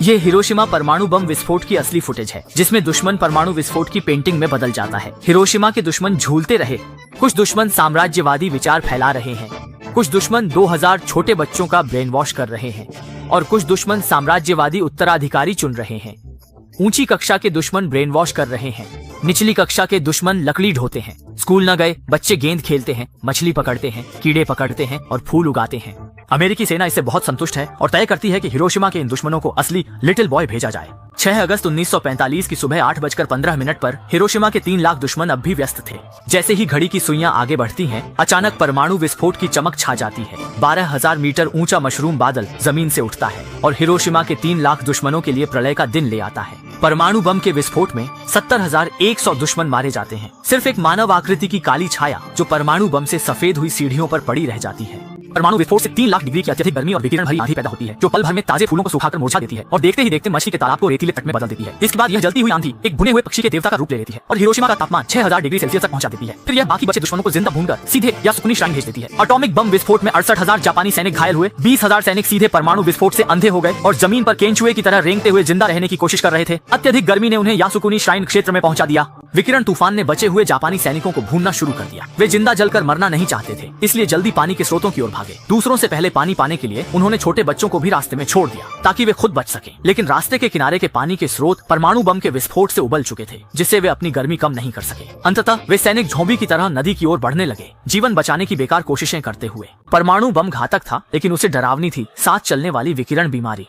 ये हिरोशिमा परमाणु बम विस्फोट की असली फुटेज है, जिसमें दुश्मन परमाणु विस्फोट की पेंटिंग में बदल जाता है। हिरोशिमा के दुश्मन झूलते रहे, कुछ दुश्मन साम्राज्यवादी विचार फैला रहे हैं, कुछ दुश्मन 2000 छोटे बच्चों का ब्रेन वॉश कर रहे हैं और कुछ दुश्मन साम्राज्यवादी उत्तराधिकारी चुन रहे हैं। ऊंची कक्षा के दुश्मन ब्रेन वॉश कर रहे हैं, निचली कक्षा के दुश्मन लकड़ी ढोते हैं। स्कूल न गए बच्चे गेंद खेलते हैं, मछली पकड़ते हैं, कीड़े पकड़ते हैं और फूल उगाते हैं। अमेरिकी सेना इससे बहुत संतुष्ट है और तय करती है कि हिरोशिमा के इन दुश्मनों को असली लिटिल बॉय भेजा जाए। 6 अगस्त 1945 की सुबह 8:15 पर हिरोशिमा के 3 लाख दुश्मन अब भी व्यस्त थे। जैसे ही घड़ी की सुइयां आगे बढ़ती हैं, अचानक परमाणु विस्फोट की चमक छा जाती है। 12,000 मीटर ऊंचा मशरूम बादल जमीन से उठता है और हिरोशिमा के 3 लाख दुश्मनों के लिए प्रलय का दिन ले आता है। परमाणु बम के विस्फोट में 70,100 दुश्मन मारे जाते हैं। सिर्फ एक मानव आकृति की काली छाया जो परमाणु बम से सफेद हुई सीढ़ियों पर पड़ी रह जाती है। परमाणु विस्फोट से 3 लाख डिग्री की अत्यधिक गर्मी और विकिरण भरी आंधी पैदा होती है, जो पल भर में ताजे फूलों को सुखाकर मुरझा देती है और देखते ही देखते मछली के तालाब को रेतीले तट में बदल देती है। इसके बाद यह जलती हुई आंधी एक भुने हुए पक्षी के देवता का रूप ले लेती है और हिरोशिमा का तापमान 6000 डिग्री सेल्सियस तक पहुंचा देती है। फिर यह बाकी बचे दुश्मनों को जिंदा भूनकर सीधे यासुकुनी श्राइन भेज देती है। एटॉमिक बम विस्फोट में 68,000 जापानी सैनिक घायल हुए, 20,000 सैनिक सीधे परमाणु विस्फोट से अंधे हो गए और जमीन पर केंचुए की तरह रेंगते हुए जिंदा रहने की कोशिश कर रहे थे। अत्यधिक गर्मी ने उन्हें यासुकुनी श्राइन क्षेत्र में पहुंचा दिया। विकिरण तूफान ने बचे हुए जापानी सैनिकों को भूनना शुरू कर दिया। वे जिंदा जलकर मरना नहीं चाहते थे, इसलिए जल्दी पानी के स्रोतों की ओर भागे। दूसरों से पहले पानी पाने के लिए उन्होंने छोटे बच्चों को भी रास्ते में छोड़ दिया ताकि वे खुद बच सकें। लेकिन रास्ते के किनारे के पानी के स्रोत परमाणु बम के विस्फोट से उबल चुके थे, जिससे वे अपनी गर्मी कम नहीं कर सके। अंततः वे सैनिक झोंबी की तरह नदी की ओर बढ़ने लगे, जीवन बचाने की बेकार कोशिशें करते हुए। परमाणु बम घातक था, लेकिन उसे डरावनी थी साथ चलने वाली विकिरण बीमारी।